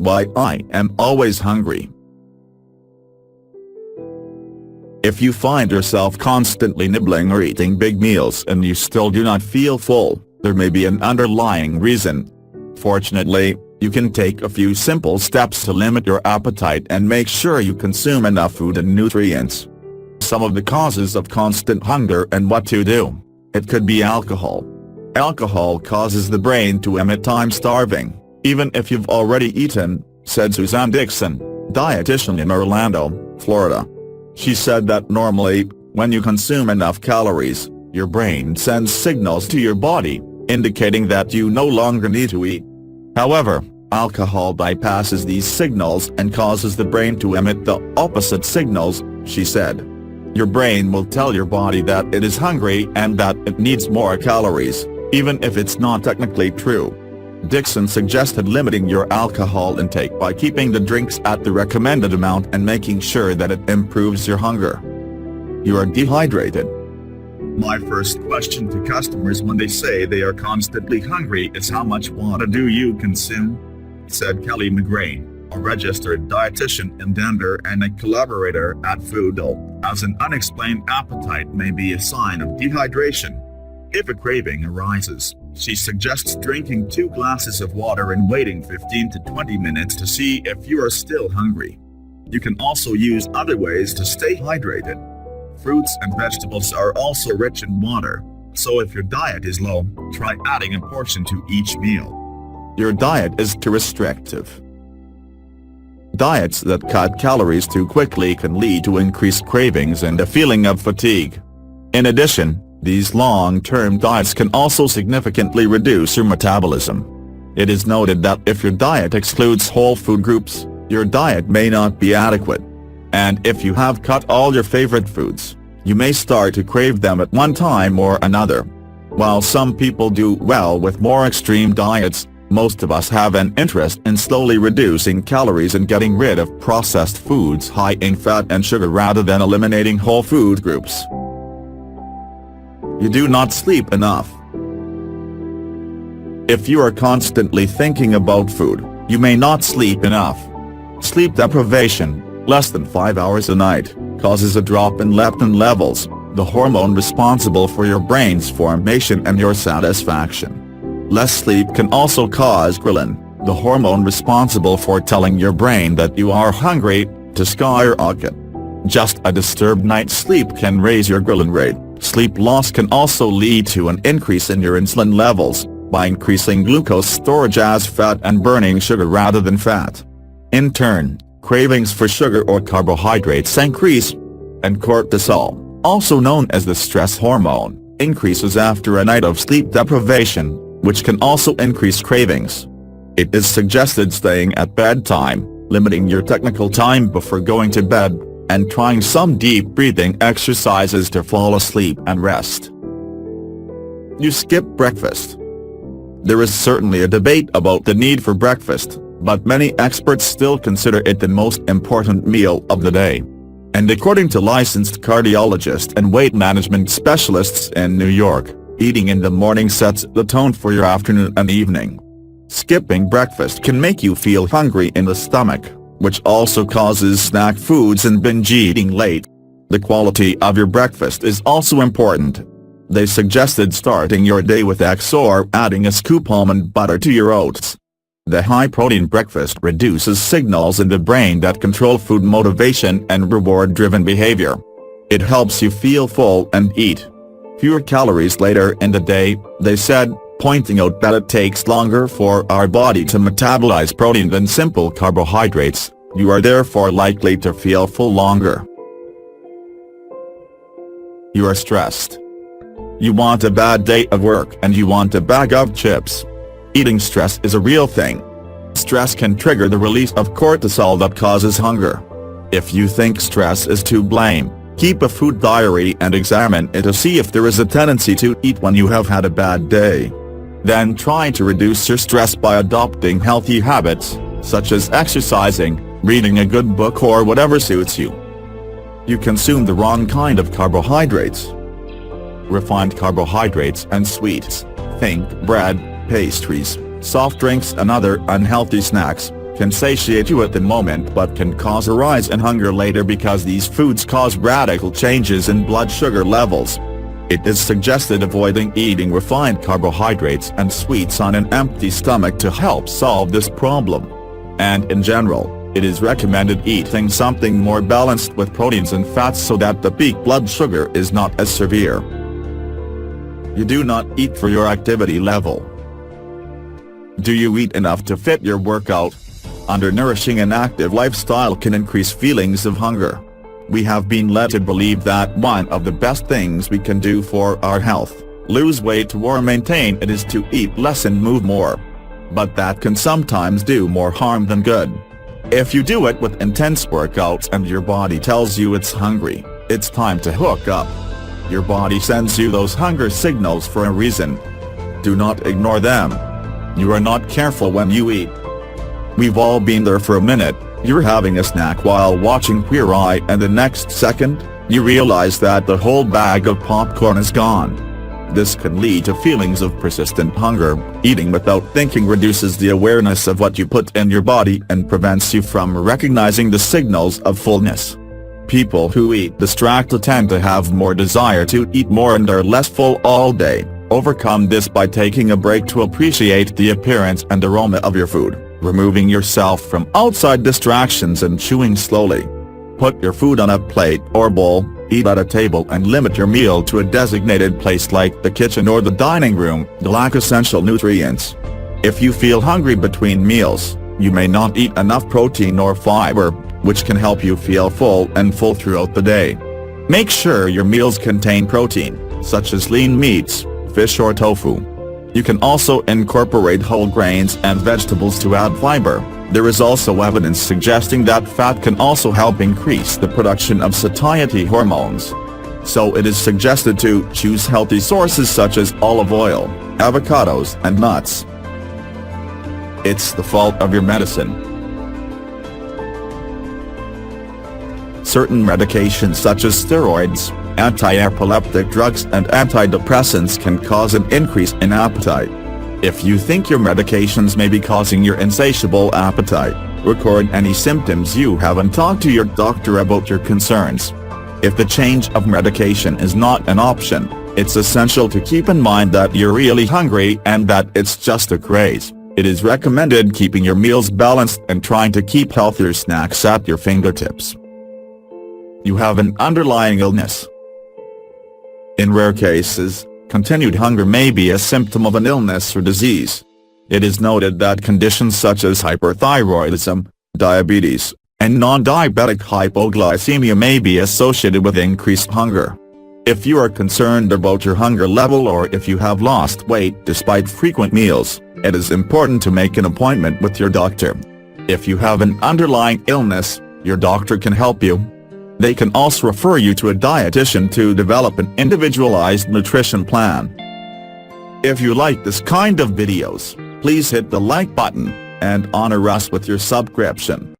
Why I am always hungry. If you find yourself constantly nibbling or eating big meals and you still do not feel full, there may be an underlying reason. Fortunately, you can take a few simple steps to limit your appetite and make sure you consume enough food and nutrients. Some of the causes of constant hunger and what to do. It could be alcohol. Alcohol causes the brain to emit "I'm starving," even if you've already eaten, said Suzanne Dixon, dietitian in Orlando, Florida. She said that normally, when you consume enough calories, your brain sends signals to your body, indicating that you no longer need to eat. However, alcohol bypasses these signals and causes the brain to emit the opposite signals, she said. Your brain will tell your body that it is hungry and that it needs more calories, even if it's not technically true. Dixon suggested limiting your alcohol intake by keeping the drinks at the recommended amount and making sure that it improves your hunger. You are dehydrated. My first question to customers when they say they are constantly hungry is how much water do you consume? Said Kelly McGrain, a registered dietitian in Denver and a collaborator at Foodle, as an unexplained appetite may be a sign of dehydration. If a craving arises, she suggests drinking 2 glasses of water and waiting 15 to 20 minutes to see if you are still hungry. You can also use other ways to stay hydrated. Fruits and vegetables are also rich in water, so if your diet is low, try adding a portion to each meal. Your diet is too restrictive. Diets that cut calories too quickly can lead to increased cravings and a feeling of fatigue. In addition, these long-term diets can also significantly reduce your metabolism. It is noted that if your diet excludes whole food groups, your diet may not be adequate. And if you have cut all your favorite foods, you may start to crave them at one time or another. While some people do well with more extreme diets, most of us have an interest in slowly reducing calories and getting rid of processed foods high in fat and sugar rather than eliminating whole food groups. You do not sleep enough. If you are constantly thinking about food, you may not sleep enough. Sleep deprivation, less than 5 hours a night, causes a drop in leptin levels, the hormone responsible for your brain's formation and your satisfaction. Less sleep can also cause ghrelin, the hormone responsible for telling your brain that you are hungry, to skyrocket. Just a disturbed night's sleep can raise your ghrelin rate. Sleep loss can also lead to an increase in your insulin levels, by increasing glucose storage as fat and burning sugar rather than fat. In turn, cravings for sugar or carbohydrates increase, and cortisol, also known as the stress hormone, increases after a night of sleep deprivation, which can also increase cravings. It is suggested staying at bedtime, limiting your technical time before going to bed, and trying some deep breathing exercises to fall asleep and rest. You skip breakfast. There is certainly a debate about the need for breakfast, but many experts still consider it the most important meal of the day. And according to licensed cardiologists and weight management specialists in New York, eating in the morning sets the tone for your afternoon and evening. Skipping breakfast can make you feel hungry in the stomach, which also causes snack foods and binge eating late. The quality of your breakfast is also important. They suggested starting your day with eggs or adding a scoop of almond butter to your oats. The high-protein breakfast reduces signals in the brain that control food motivation and reward-driven behavior. It helps you feel full and eat fewer calories later in the day, they said, pointing out that it takes longer for our body to metabolize protein than simple carbohydrates. You are therefore likely to feel full longer. You are stressed. You want a bad day of work and you want a bag of chips. Eating stress is a real thing. Stress can trigger the release of cortisol that causes hunger. If you think stress is to blame, keep a food diary and examine it to see if there is a tendency to eat when you have had a bad day. Then try to reduce your stress by adopting healthy habits, such as exercising, reading a good book or whatever suits you. You consume the wrong kind of carbohydrates. Refined carbohydrates and sweets, think bread, pastries, soft drinks and other unhealthy snacks, can satiate you at the moment but can cause a rise in hunger later because these foods cause radical changes in blood sugar levels. It is suggested avoiding eating refined carbohydrates and sweets on an empty stomach to help solve this problem. And in general, it is recommended eating something more balanced with proteins and fats so that the peak blood sugar is not as severe. You do not eat for your activity level. Do you eat enough to fit your workout? Undernourishing an active lifestyle can increase feelings of hunger. We have been led to believe that one of the best things we can do for our health, lose weight or maintain it, is to eat less and move more. But that can sometimes do more harm than good. If you do it with intense workouts and your body tells you it's hungry, it's time to hook up. Your body sends you those hunger signals for a reason. Do not ignore them. You are not careful when you eat. We've all been there for a minute. You're having a snack while watching Queer Eye and the next second, you realize that the whole bag of popcorn is gone. This can lead to feelings of persistent hunger. Eating without thinking reduces the awareness of what you put in your body and prevents you from recognizing the signals of fullness. People who eat distracted tend to have more desire to eat more and are less full all day. Overcome this by taking a break to appreciate the appearance and aroma of your food, removing yourself from outside distractions and chewing slowly. Put your food on a plate or bowl, eat at a table and limit your meal to a designated place like the kitchen or the dining room to lack essential nutrients. If you feel hungry between meals, you may not eat enough protein or fiber, which can help you feel full throughout the day. Make sure your meals contain protein, such as lean meats, fish or tofu. You can also incorporate whole grains and vegetables to add fiber. There is also evidence suggesting that fat can also help increase the production of satiety hormones. So it is suggested to choose healthy sources such as olive oil, avocados and nuts. It's the fault of your medicine. Certain medications such as steroids, anti-epileptic drugs and antidepressants can cause an increase in appetite. If you think your medications may be causing your insatiable appetite, record any symptoms you have and talk to your doctor about your concerns. If the change of medication is not an option, it's essential to keep in mind that you're really hungry and that it's just a craze. It is recommended keeping your meals balanced and trying to keep healthier snacks at your fingertips. You have an underlying illness. In rare cases, continued hunger may be a symptom of an illness or disease. It is noted that conditions such as hyperthyroidism, diabetes, and non-diabetic hypoglycemia may be associated with increased hunger. If you are concerned about your hunger level or if you have lost weight despite frequent meals, it is important to make an appointment with your doctor. If you have an underlying illness, your doctor can help you. They can also refer you to a dietitian to develop an individualized nutrition plan. If you like this kind of videos, please hit the like button and honor us with your subscription.